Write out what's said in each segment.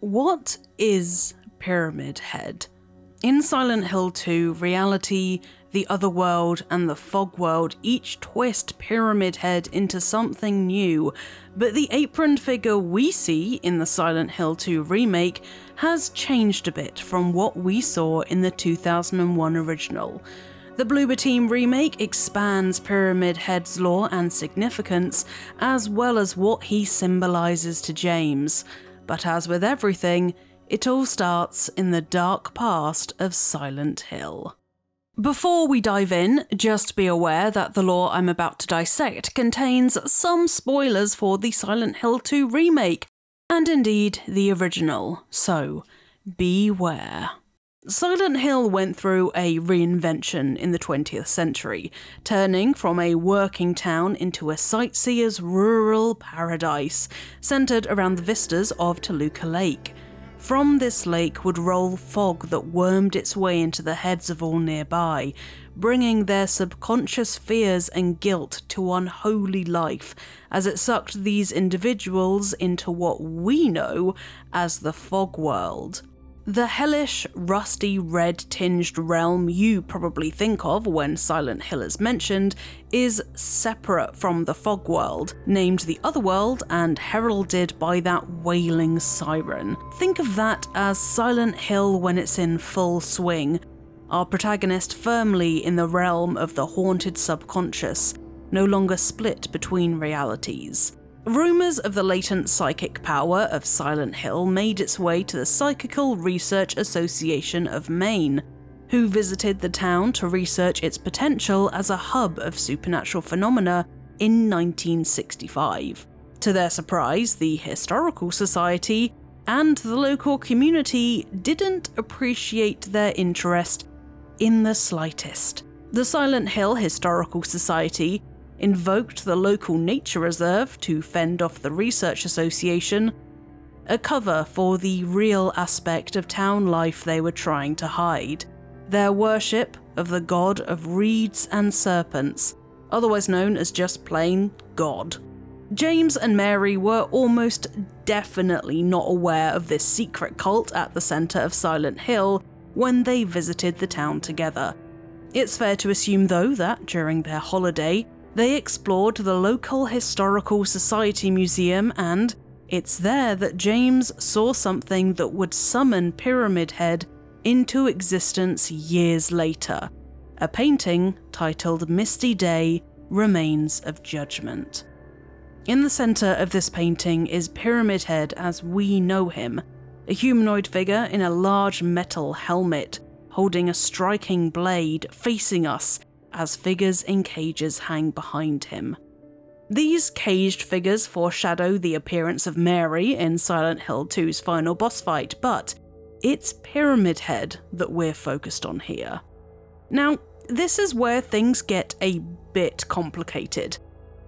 What is Pyramid Head? In Silent Hill 2, reality, the otherworld, and the fog world each twist Pyramid Head into something new, but the aproned figure we see in the Silent Hill 2 remake has changed a bit from what we saw in the 2001 original. The Bloober Team remake expands Pyramid Head's lore and significance, as well as what he symbolises to James. But as with everything, it all starts in the dark past of Silent Hill. Before we dive in, just be aware that the lore I'm about to dissect contains some spoilers for the Silent Hill 2 remake, and indeed the original, so beware. Silent Hill went through a reinvention in the 20th century, turning from a working town into a sightseer's rural paradise, centred around the vistas of Toluca Lake. From this lake would roll fog that wormed its way into the heads of all nearby, bringing their subconscious fears and guilt to unholy life as it sucked these individuals into what we know as the fog world. The hellish, rusty, red-tinged realm you probably think of when Silent Hill is mentioned is separate from the fog world, named the Otherworld and heralded by that wailing siren. Think of that as Silent Hill when it's in full swing, our protagonist firmly in the realm of the haunted subconscious, no longer split between realities. Rumours of the latent psychic power of Silent Hill made its way to the Psychical Research Association of Maine, who visited the town to research its potential as a hub of supernatural phenomena in 1965. To their surprise, the Historical Society and the local community didn't appreciate their interest in the slightest. The Silent Hill Historical Society invoked the local nature reserve to fend off the Research Association, a cover for the real aspect of town life they were trying to hide: their worship of the god of reeds and serpents, otherwise known as just plain God. James and Mary were almost definitely not aware of this secret cult at the centre of Silent Hill when they visited the town together. It's fair to assume though that during their holiday, they explored the local Historical Society Museum, and it's there that James saw something that would summon Pyramid Head into existence years later: a painting titled Misty Day, Remains of Judgment. In the centre of this painting is Pyramid Head as we know him, a humanoid figure in a large metal helmet, holding a striking blade facing us as figures in cages hang behind him. These caged figures foreshadow the appearance of Mary in Silent Hill 2's final boss fight, but it's Pyramid Head that we're focused on here. Now, this is where things get a bit complicated.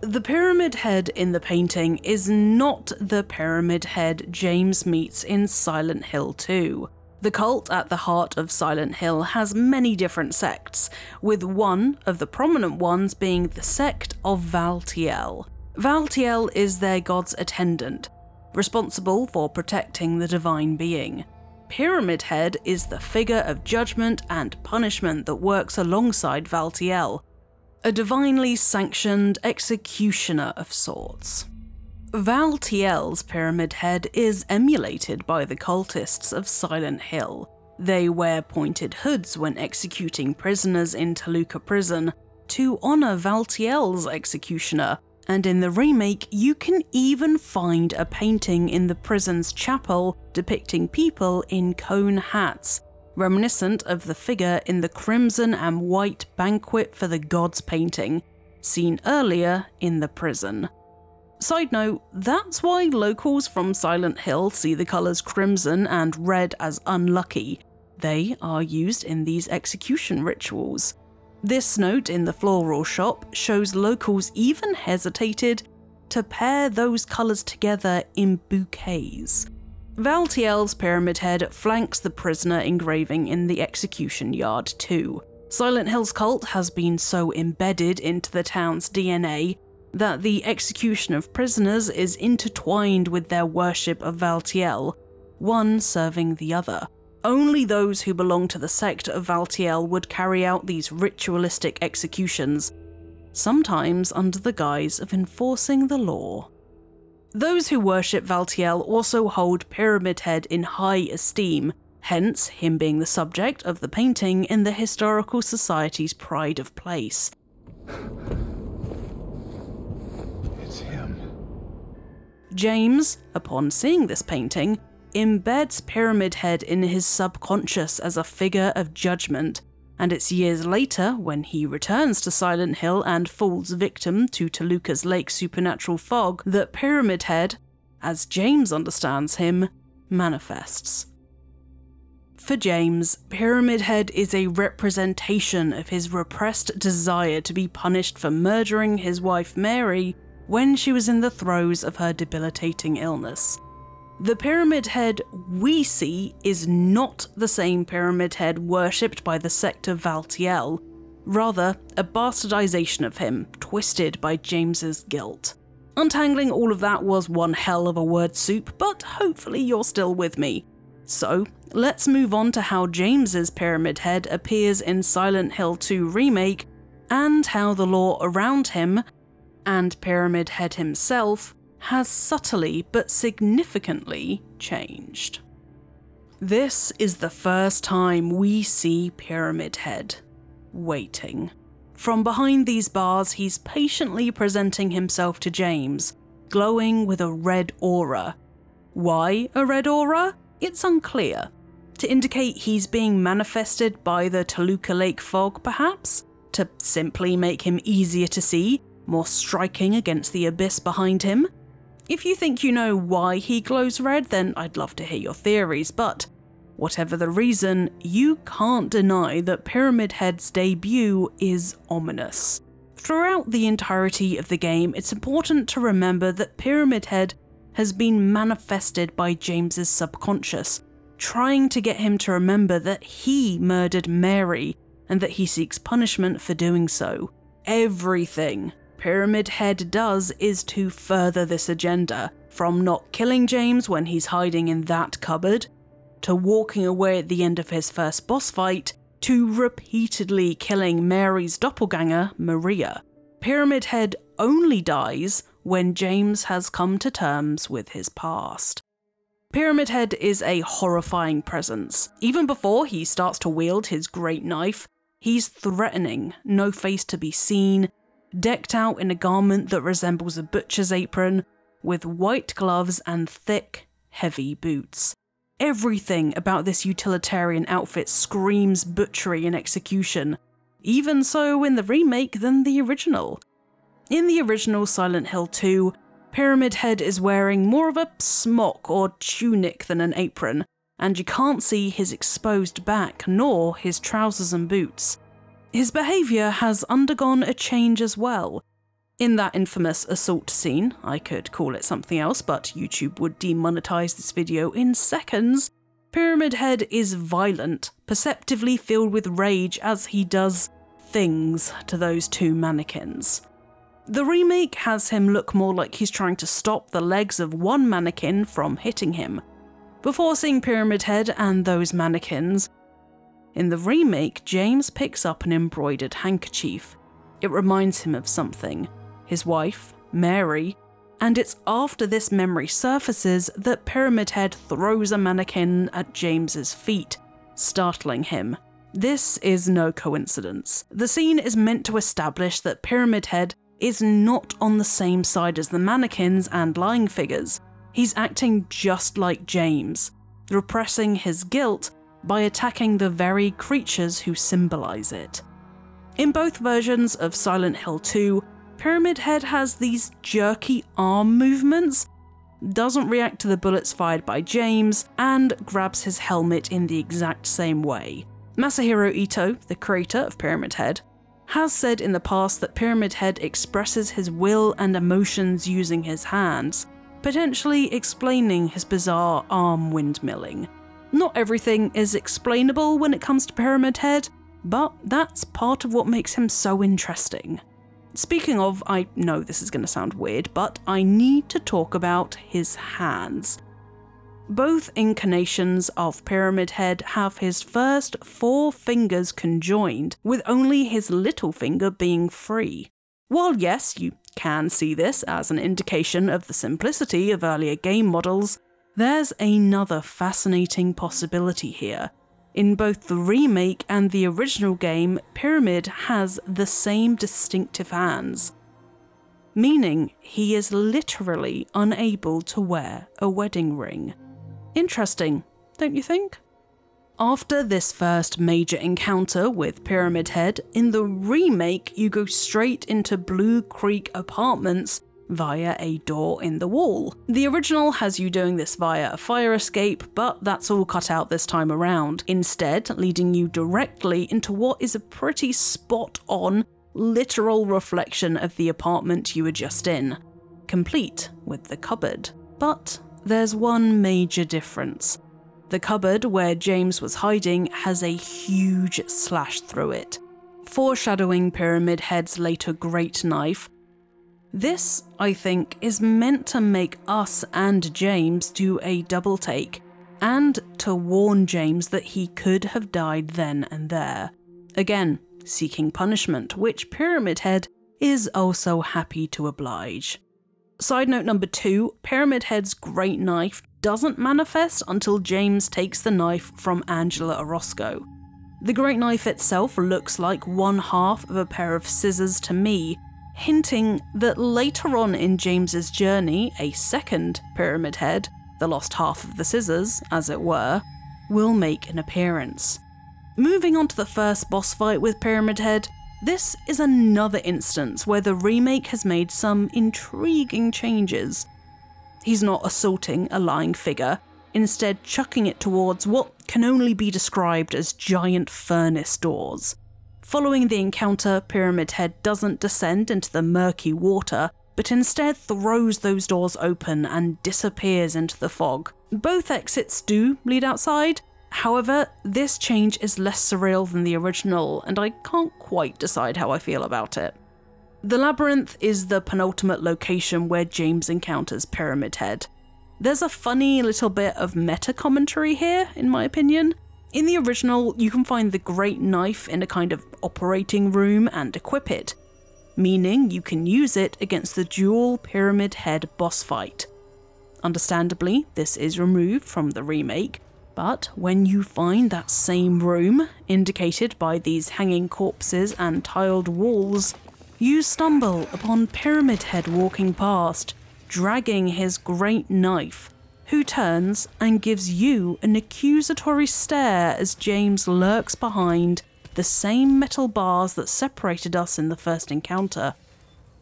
The Pyramid Head in the painting is not the Pyramid Head James meets in Silent Hill 2. The cult at the heart of Silent Hill has many different sects, with one of the prominent ones being the sect of Valtiel. Valtiel is their god's attendant, responsible for protecting the divine being. Pyramid Head is the figure of judgment and punishment that works alongside Valtiel, a divinely sanctioned executioner of sorts. Valtiel's Pyramid Head is emulated by the cultists of Silent Hill. They wear pointed hoods when executing prisoners in Toluca Prison to honour Valtiel's executioner, and in the remake you can even find a painting in the prison's chapel depicting people in cone hats, reminiscent of the figure in the Crimson and White Banquet for the Gods painting, seen earlier in the prison. Side note, that's why locals from Silent Hill see the colours crimson and red as unlucky. They are used in these execution rituals. This note in the floral shop shows locals even hesitated to pair those colours together in bouquets. Valtiel's Pyramid Head flanks the prisoner engraving in the execution yard too. Silent Hill's cult has been so embedded into the town's DNA that the execution of prisoners is intertwined with their worship of Valtiel, one serving the other. Only those who belong to the sect of Valtiel would carry out these ritualistic executions, sometimes under the guise of enforcing the law. Those who worship Valtiel also hold Pyramid Head in high esteem, hence him being the subject of the painting in the Historical Society's pride of place. It's him. James, upon seeing this painting, embeds Pyramid Head in his subconscious as a figure of judgment, and it's years later, when he returns to Silent Hill and falls victim to Toluca's Lake supernatural fog, that Pyramid Head, as James understands him, manifests. For James, Pyramid Head is a representation of his repressed desire to be punished for murdering his wife Mary when she was in the throes of her debilitating illness. The Pyramid Head we see is not the same Pyramid Head worshipped by the sect of Valtiel, rather a bastardization of him, twisted by James's guilt. Untangling all of that was one hell of a word soup, but hopefully you're still with me. So, let's move on to how James's Pyramid Head appears in Silent Hill 2 Remake, and how the lore around him, and Pyramid Head himself, has subtly but significantly changed. This is the first time we see Pyramid Head waiting. From behind these bars, he's patiently presenting himself to James, glowing with a red aura. Why a red aura? It's unclear. To indicate he's being manifested by the Toluca Lake fog, perhaps? To simply make him easier to see, more striking against the abyss behind him? If you think you know why he glows red, then I'd love to hear your theories, but whatever the reason, you can't deny that Pyramid Head's debut is ominous. Throughout the entirety of the game, it's important to remember that Pyramid Head has been manifested by James's subconscious, trying to get him to remember that he murdered Mary and that he seeks punishment for doing so. Everything Pyramid Head does is to further this agenda, from not killing James when he's hiding in that cupboard, to walking away at the end of his first boss fight, to repeatedly killing Mary's doppelganger, Maria. Pyramid Head only dies when James has come to terms with his past. Pyramid Head is a horrifying presence. Even before he starts to wield his great knife, he's threatening, no face to be seen, decked out in a garment that resembles a butcher's apron, with white gloves and thick, heavy boots. Everything about this utilitarian outfit screams butchery and execution, even so in the remake than the original. In the original Silent Hill 2, Pyramid Head is wearing more of a smock or tunic than an apron, and you can't see his exposed back nor his trousers and boots. His behaviour has undergone a change as well. In that infamous assault scene, I could call it something else, but YouTube would demonetize this video in seconds, Pyramid Head is violent, perceptively filled with rage as he does things to those two mannequins. The remake has him look more like he's trying to stop the legs of one mannequin from hitting him. Before seeing Pyramid Head and those mannequins, in the remake, James picks up an embroidered handkerchief. It reminds him of something, his wife, Mary, and it's after this memory surfaces that Pyramid Head throws a mannequin at James's feet, startling him. This is no coincidence. The scene is meant to establish that Pyramid Head is not on the same side as the mannequins and lying figures. He's acting just like James, repressing his guilt by attacking the very creatures who symbolise it. In both versions of Silent Hill 2, Pyramid Head has these jerky arm movements, doesn't react to the bullets fired by James, and grabs his helmet in the exact same way. Masahiro Ito, the creator of Pyramid Head, has said in the past that Pyramid Head expresses his will and emotions using his hands, potentially explaining his bizarre arm windmilling. Not everything is explainable when it comes to Pyramid Head, but that's part of what makes him so interesting. Speaking of, I know this is going to sound weird, but I need to talk about his hands. Both incarnations of Pyramid Head have his first 4 fingers conjoined, with only his little finger being free. While yes, you can see this as an indication of the simplicity of earlier game models, there's another fascinating possibility here. In both the remake and the original game, Pyramid has the same distinctive hands, meaning he is literally unable to wear a wedding ring. Interesting, don't you think? After this first major encounter with Pyramid Head, in the remake you go straight into Blue Creek Apartments via a door in the wall. The original has you doing this via a fire escape, but that's all cut out this time around, instead leading you directly into what is a pretty spot-on, literal reflection of the apartment you were just in, complete with the cupboard. But there's one major difference. The cupboard where James was hiding has a huge slash through it, foreshadowing Pyramid Head's later great knife. This, I think, is meant to make us and James do a double take, and to warn James that he could have died then and there. Again, seeking punishment, which Pyramid Head is also happy to oblige. Side note number 2, Pyramid Head's great knife doesn't manifest until James takes the knife from Angela Orozco. The great knife itself looks like one half of a pair of scissors to me, hinting that later on in James's journey, a second Pyramid Head, the lost half of the scissors, as it were, will make an appearance. Moving on to the first boss fight with Pyramid Head, this is another instance where the remake has made some intriguing changes. He's not assaulting a lying figure, instead chucking it towards what can only be described as giant furnace doors. Following the encounter, Pyramid Head doesn't descend into the murky water, but instead throws those doors open and disappears into the fog. Both exits do lead outside. However, this change is less surreal than the original, and I can't quite decide how I feel about it. The labyrinth is the penultimate location where James encounters Pyramid Head. There's a funny little bit of meta commentary here, in my opinion. In the original, you can find the great knife in a kind of operating room and equip it, meaning you can use it against the dual Pyramid Head boss fight. Understandably, this is removed from the remake, but when you find that same room, indicated by these hanging corpses and tiled walls, you stumble upon Pyramid Head walking past, dragging his great knife, who turns and gives you an accusatory stare as James lurks behind the same metal bars that separated us in the first encounter.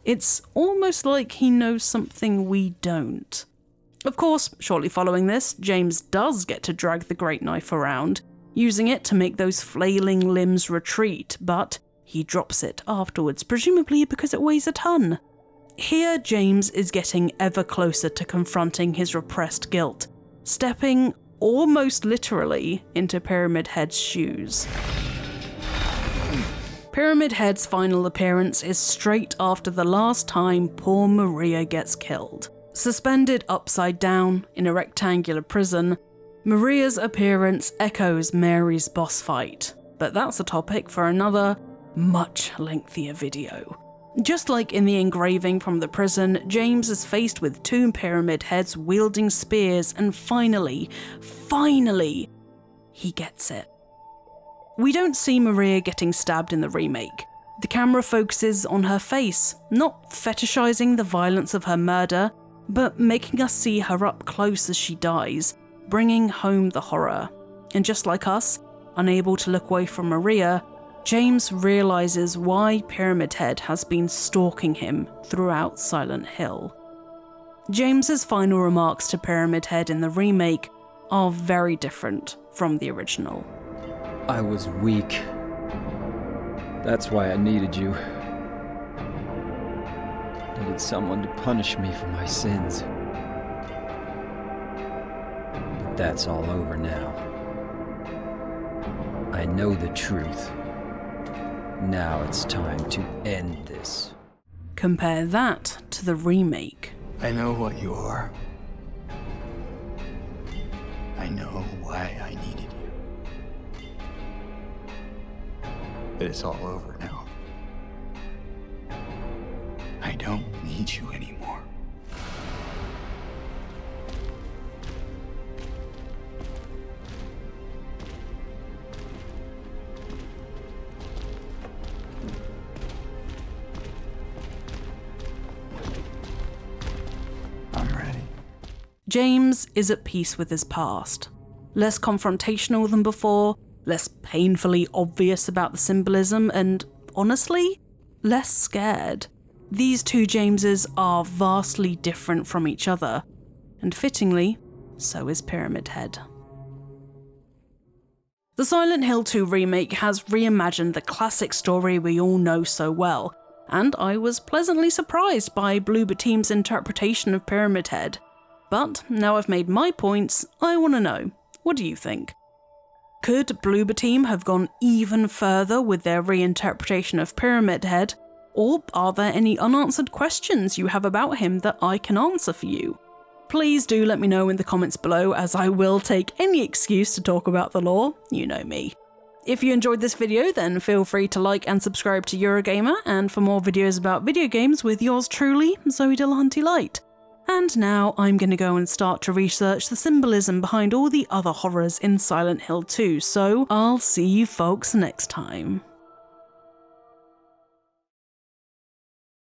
It's almost like he knows something we don't. Of course, shortly following this, James does get to drag the great knife around, using it to make those flailing limbs retreat, but he drops it afterwards, presumably because it weighs a ton. Here, James is getting ever closer to confronting his repressed guilt, stepping almost literally into Pyramid Head's shoes. Pyramid Head's final appearance is straight after the last time poor Maria gets killed. Suspended upside down in a rectangular prison, Maria's appearance echoes Mary's boss fight, but that's a topic for another, much lengthier video. Just like in the engraving from the prison, James is faced with 2 Pyramid Heads wielding spears, and finally, he gets it. We don't see Maria getting stabbed in the remake. The camera focuses on her face, not fetishizing the violence of her murder, but making us see her up close as she dies, bringing home the horror. And just like us, unable to look away from Maria, James realizes why Pyramid Head has been stalking him throughout Silent Hill. James's final remarks to Pyramid Head in the remake are very different from the original. I was weak. That's why I needed you. Needed someone to punish me for my sins. But that's all over now. I know the truth. Now it's time to end this. Compare that to the remake. I know what you are. I know why I needed you. But it's all over now. I don't need you anymore. I'm ready. James is at peace with his past. Less confrontational than before, less painfully obvious about the symbolism, and honestly, less scared. These two Jameses are vastly different from each other, and fittingly, so is Pyramid Head. The Silent Hill 2 remake has reimagined the classic story we all know so well, and I was pleasantly surprised by Bloober Team's interpretation of Pyramid Head. But now I've made my points, I want to know, what do you think? Could Bloober Team have gone even further with their reinterpretation of Pyramid Head? Or are there any unanswered questions you have about him that I can answer for you? Please do let me know in the comments below, as I will take any excuse to talk about the lore, you know me. If you enjoyed this video, then feel free to like and subscribe to Eurogamer, and for more videos about video games with yours truly, Zoe Delahunty-Light. And now I'm going to go and start to research the symbolism behind all the other horrors in Silent Hill 2, so I'll see you folks next time.